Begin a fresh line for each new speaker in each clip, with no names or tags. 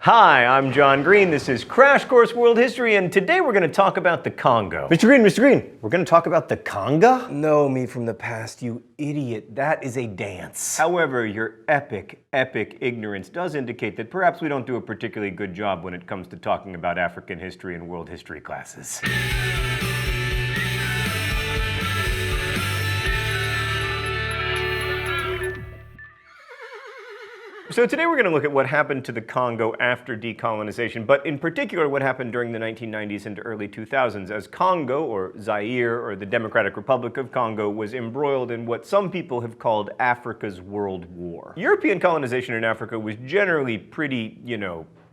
Hi, I'm John Green. This is Crash Course World History, and today we're going to talk about the Congo.
Mr. Green, we're going to talk about the Congo?
No, me from the past, you idiot. That is a dance. However, your epic ignorance does indicate that perhaps we don't do a particularly good job when it comes to talking about African history in world history classes. So today we're going to look at what happened to the Congo after decolonization, but in particular what happened during the 1990s into early 2000s as Congo, or Zaire, or the Democratic Republic of Congo, was embroiled in what some people have called Africa's World War. European colonization in Africa was generally pretty,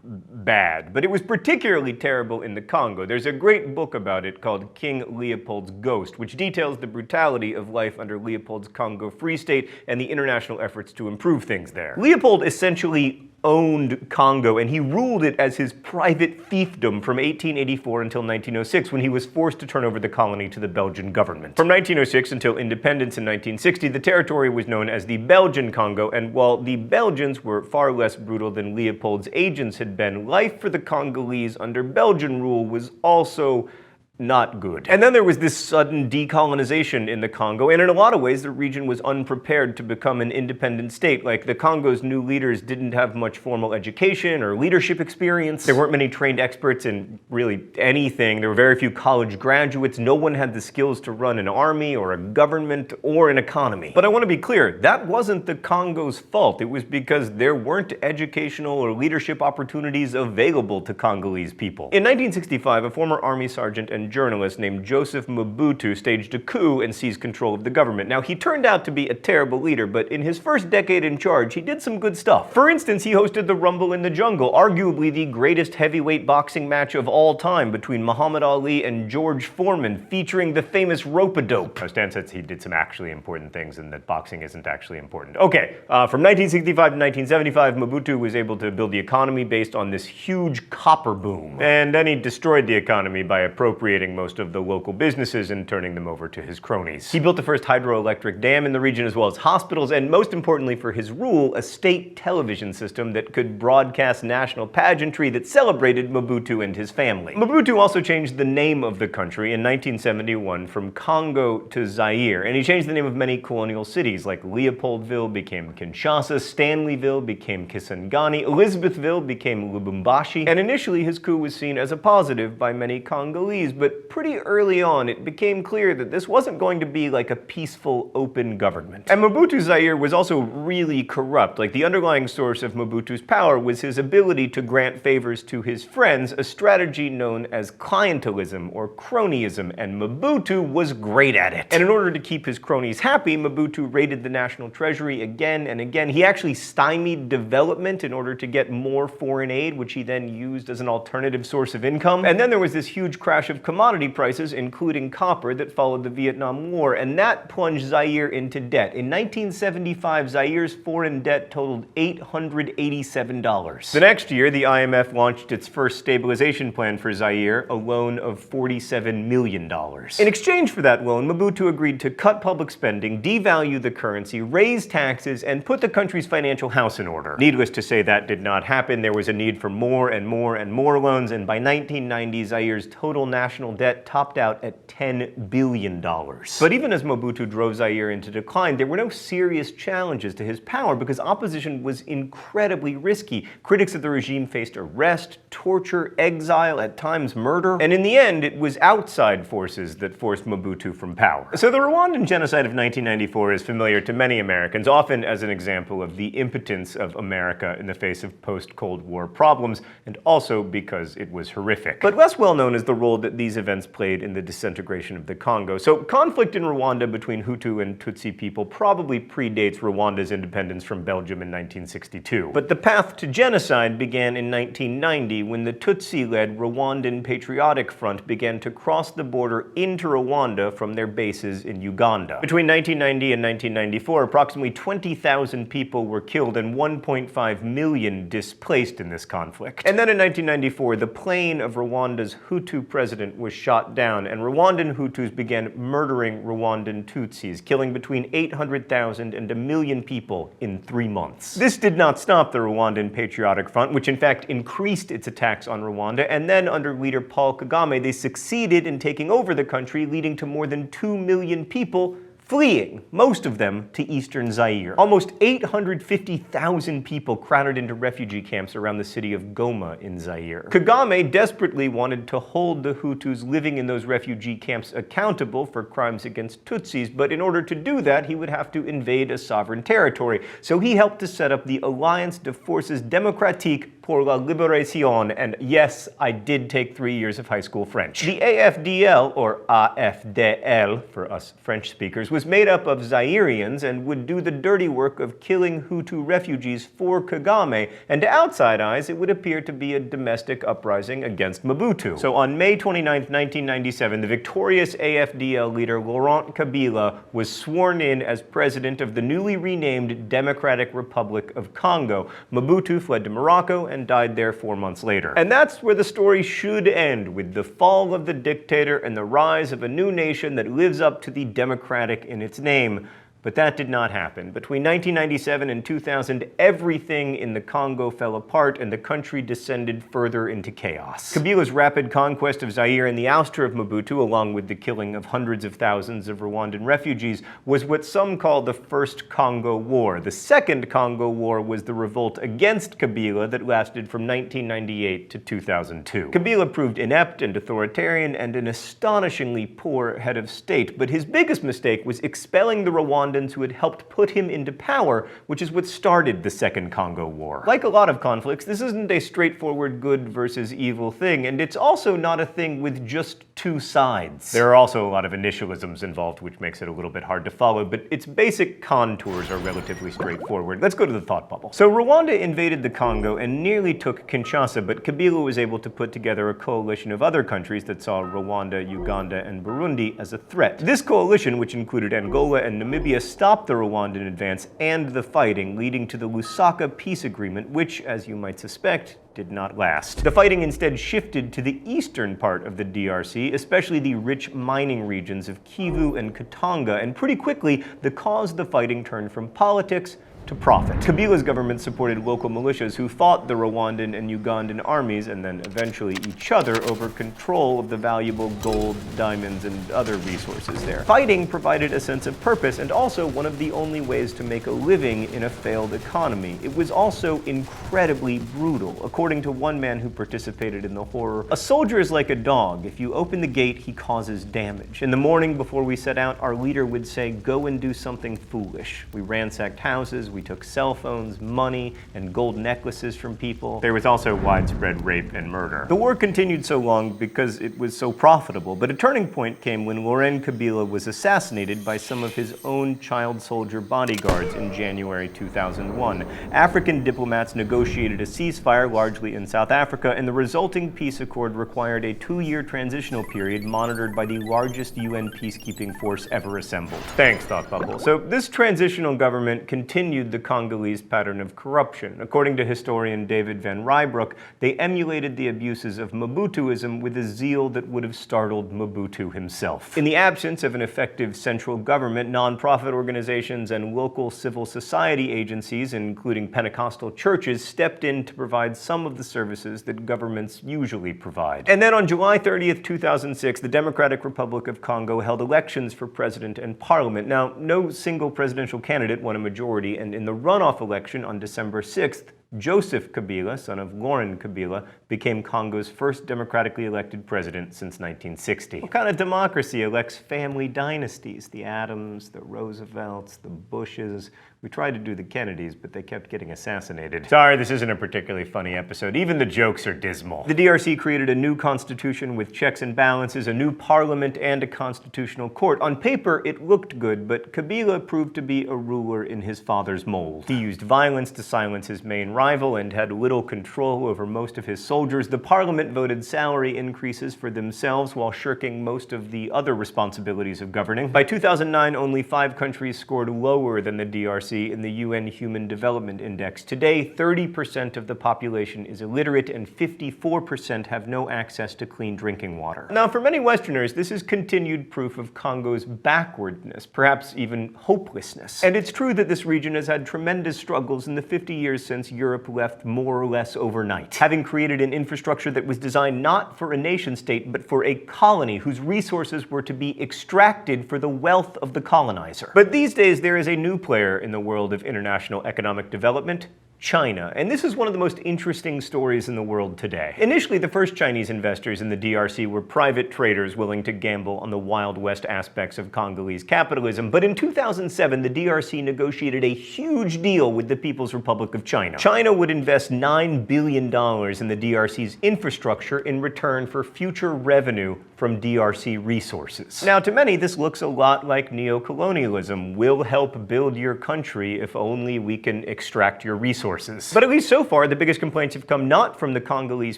bad, but it was particularly terrible in the Congo. There's a great book about it called King Leopold's Ghost, which details the brutality of life under Leopold's Congo Free State and the international efforts to improve things there. Leopold essentially owned Congo, and he ruled it as his private fiefdom from 1884 until 1906, when he was forced to turn over the colony to the Belgian government. From 1906 until independence in 1960, the territory was known as the Belgian Congo, and while the Belgians were far less brutal than Leopold's agents had been, life for the Congolese under Belgian rule was also not good. And then there was this sudden decolonization in the Congo, and in a lot of ways the region was unprepared to become an independent state. Like, the Congo's new leaders didn't have much formal education or leadership experience. There weren't many trained experts in really anything. There were very few college graduates. No one had the skills to run an army or a government or an economy. But I want to be clear, that wasn't the Congo's fault. It was because there weren't educational or leadership opportunities available to Congolese people. In 1965, a former army sergeant and journalist named Joseph Mobutu staged a coup and seized control of the government. Now, he turned out to be a terrible leader, but in his first decade in charge, he did some good stuff. For instance, he hosted the Rumble in the Jungle, arguably the greatest heavyweight boxing match of all time between Muhammad Ali and George Foreman, featuring the famous rope-a-dope. Stan says he did some actually important things and that boxing isn't actually important. Okay, from 1965 to 1975, Mobutu was able to build the economy based on this huge copper boom. And then he destroyed the economy by appropriating most of the local businesses and turning them over to his cronies. He built the first hydroelectric dam in the region, as well as hospitals, and most importantly for his rule, a state television system that could broadcast national pageantry that celebrated Mobutu and his family. Mobutu also changed the name of the country in 1971 from Congo to Zaire, and he changed the name of many colonial cities, like Leopoldville became Kinshasa, Stanleyville became Kisangani, Elizabethville became Lubumbashi, and initially his coup was seen as a positive by many Congolese, but pretty early on it became clear that this wasn't going to be like a peaceful, open government. And Mobutu's Zaire was also really corrupt. Like, the underlying source of Mobutu's power was his ability to grant favors to his friends, a strategy known as clientelism or cronyism, and Mobutu was great at it. And in order to keep his cronies happy, Mobutu raided the national treasury again and again. He actually stymied development in order to get more foreign aid, which he then used as an alternative source of income. And then there was this huge crash of commodity prices, including copper, that followed the Vietnam War, and that plunged Zaire into debt. In 1975, Zaire's foreign debt totaled $887. The next year, the IMF launched its first stabilization plan for Zaire, a loan of $47 million. In exchange for that loan, Mobutu agreed to cut public spending, devalue the currency, raise taxes, and put the country's financial house in order. Needless to say, that did not happen. There was a need for more and more and more loans, and by 1990, Zaire's total national debt topped out at $10 billion. But even as Mobutu drove Zaire into decline, there were no serious challenges to his power because opposition was incredibly risky. Critics of the regime faced arrest, torture, exile, at times murder, and in the end, it was outside forces that forced Mobutu from power. So the Rwandan genocide of 1994 is familiar to many Americans, often as an example of the impotence of America in the face of post-Cold War problems, and also because it was horrific. But less well known is the role that these events played in the disintegration of the Congo. So conflict in Rwanda between Hutu and Tutsi people probably predates Rwanda's independence from Belgium in 1962. But the path to genocide began in 1990 when the Tutsi-led Rwandan Patriotic Front began to cross the border into Rwanda from their bases in Uganda. Between 1990 and 1994, approximately 20,000 people were killed and 1.5 million displaced in this conflict. And then in 1994, the plane of Rwanda's Hutu president was shot down, and Rwandan Hutus began murdering Rwandan Tutsis, killing between 800,000 and 1 million people in 3 months. This did not stop the Rwandan Patriotic Front, which in fact increased its attacks on Rwanda, and then under leader Paul Kagame, they succeeded in taking over the country, leading to more than 2 million people fleeing, most of them to eastern Zaire. Almost 850,000 people crowded into refugee camps around the city of Goma in Zaire. Kagame desperately wanted to hold the Hutus living in those refugee camps accountable for crimes against Tutsis, but in order to do that, he would have to invade a sovereign territory. So he helped to set up the Alliance de Forces Démocratiques pour la Libération, and yes, I did take 3 years of high school French. The AFDL, or AFDL for us French speakers, was made up of Zairians and would do the dirty work of killing Hutu refugees for Kagame, and to outside eyes, it would appear to be a domestic uprising against Mobutu. So on May 29, 1997, the victorious AFDL leader Laurent Kabila was sworn in as president of the newly renamed Democratic Republic of Congo. Mobutu fled to Morocco and died there 4 months later. And that's where the story should end, with the fall of the dictator and the rise of a new nation that lives up to the democratic in its name. But that did not happen. Between 1997 and 2000, everything in the Congo fell apart and the country descended further into chaos. Kabila's rapid conquest of Zaire and the ouster of Mobutu, along with the killing of hundreds of thousands of Rwandan refugees, was what some call the First Congo War. The Second Congo War was the revolt against Kabila that lasted from 1998 to 2002. Kabila proved inept and authoritarian and an astonishingly poor head of state, but his biggest mistake was expelling the Rwandans who had helped put him into power, which is what started the Second Congo War. Like a lot of conflicts, this isn't a straightforward good versus evil thing, and it's also not a thing with just two sides. There are also a lot of initialisms involved, which makes it a little bit hard to follow, but its basic contours are relatively straightforward. Let's go to the thought bubble. So Rwanda invaded the Congo and nearly took Kinshasa, but Kabila was able to put together a coalition of other countries that saw Rwanda, Uganda, and Burundi as a threat. This coalition, which included Angola and Namibia, stopped the Rwandan advance and the fighting, leading to the Lusaka peace agreement, which, as you might suspect, did not last. The fighting instead shifted to the eastern part of the DRC, especially the rich mining regions of Kivu and Katanga, and pretty quickly, the cause of the fighting turned from politics to profit. Kabila's government supported local militias who fought the Rwandan and Ugandan armies and then eventually each other over control of the valuable gold, diamonds, and other resources there. Fighting provided a sense of purpose and also one of the only ways to make a living in a failed economy. It was also incredibly brutal. According to one man who participated in the horror, a soldier is like a dog. If you open the gate, he causes damage. In the morning before we set out, our leader would say, "Go and do something foolish." We ransacked houses, we took cell phones, money, and gold necklaces from people. There was also widespread rape and murder. The war continued so long because it was so profitable, but a turning point came when Laurent Kabila was assassinated by some of his own child soldier bodyguards in January 2001. African diplomats negotiated a ceasefire largely in South Africa, and the resulting peace accord required a 2-year transitional period monitored by the largest UN peacekeeping force ever assembled. Thanks, Thought Bubble. So this transitional government continued the Congolese pattern of corruption. According to historian David Van Rybroek, they emulated the abuses of Mobutuism with a zeal that would have startled Mobutu himself. In the absence of an effective central government, nonprofit organizations and local civil society agencies, including Pentecostal churches, stepped in to provide some of the services that governments usually provide. And then on July 30th, 2006, the Democratic Republic of Congo held elections for president and parliament. Now, no single presidential candidate won a majority, and in the runoff election on December 6th, Joseph Kabila, son of Laurent Kabila, became Congo's first democratically elected president since 1960. What kind of democracy elects family dynasties? The Adams, the Roosevelts, the Bushes. We tried to do the Kennedys, but they kept getting assassinated. Sorry, this isn't a particularly funny episode. Even the jokes are dismal. The DRC created a new constitution with checks and balances, a new parliament, and a constitutional court. On paper, it looked good, but Kabila proved to be a ruler in his father's mold. He used violence to silence his main rival and had little control over most of his soldiers. The parliament voted salary increases for themselves while shirking most of the other responsibilities of governing. By 2009, only 5 countries scored lower than the DRC literacy in the UN Human Development Index. Today, 30% of the population is illiterate and 54% have no access to clean drinking water. Now, for many Westerners, this is continued proof of Congo's backwardness, perhaps even hopelessness. And it's true that this region has had tremendous struggles in the 50 years since Europe left more or less overnight, having created an infrastructure that was designed not for a nation-state, but for a colony whose resources were to be extracted for the wealth of the colonizer. But these days, there is a new player in the world of international economic development: China. And this is one of the most interesting stories in the world today. Initially, the first Chinese investors in the DRC were private traders willing to gamble on the Wild West aspects of Congolese capitalism. But in 2007, the DRC negotiated a huge deal with the People's Republic of China. China would invest $9 billion in the DRC's infrastructure in return for future revenue from DRC resources. Now, to many, this looks a lot like neocolonialism. We'll help build your country if only we can extract your resources. But at least so far, the biggest complaints have come not from the Congolese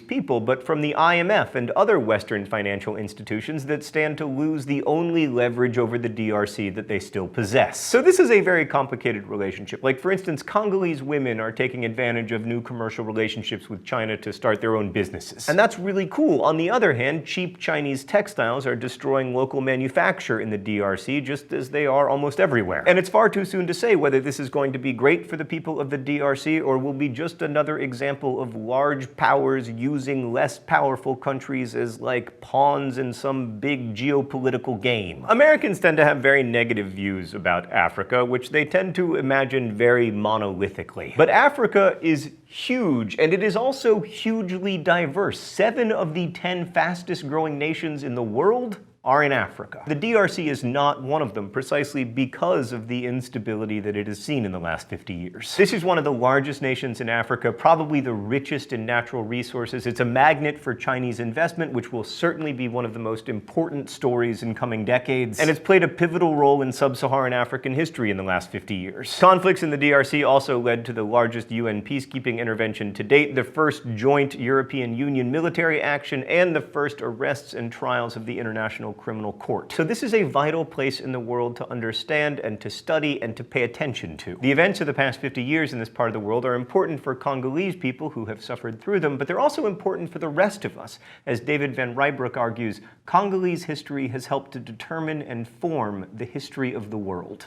people, but from the IMF and other Western financial institutions that stand to lose the only leverage over the DRC that they still possess. So this is a very complicated relationship. Like, for instance, Congolese women are taking advantage of new commercial relationships with China to start their own businesses. And that's really cool. On the other hand, cheap Chinese textiles are destroying local manufacture in the DRC, just as they are almost everywhere. And it's far too soon to say whether this is going to be great for the people of the DRC or will be just another example of large powers using less powerful countries as like pawns in some big geopolitical game. Americans tend to have very negative views about Africa, which they tend to imagine very monolithically. But Africa is huge, and it is also hugely diverse. 7 of the 10 fastest growing nations in the world are in Africa. The DRC is not one of them, precisely because of the instability that it has seen in the last 50 years. This is one of the largest nations in Africa, probably the richest in natural resources. It's a magnet for Chinese investment, which will certainly be one of the most important stories in coming decades. And it's played a pivotal role in sub-Saharan African history in the last 50 years. Conflicts in the DRC also led to the largest UN peacekeeping intervention to date, the first joint European Union military action, and the first arrests and trials of the International Criminal Court. So this is a vital place in the world to understand and to study and to pay attention to. The events of the past 50 years in this part of the world are important for Congolese people who have suffered through them, but they're also important for the rest of us. As David Van Rybroek argues, Congolese history has helped to determine and form the history of the world.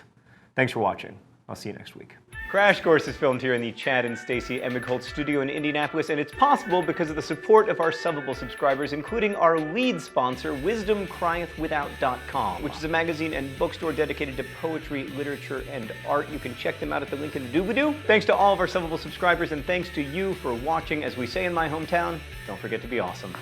Thanks for watching. I'll see you next week. Crash Course is filmed here in the Chad and Stacy Emigholz studio in Indianapolis, and it's possible because of the support of our Subbable subscribers, including our lead sponsor, WisdomCriethWithout.com, which is a magazine and bookstore dedicated to poetry, literature, and art. You can check them out at the link in the doobly-doo. Thanks to all of our Subbable subscribers, and thanks to you for watching. As we say in my hometown, don't forget to be awesome.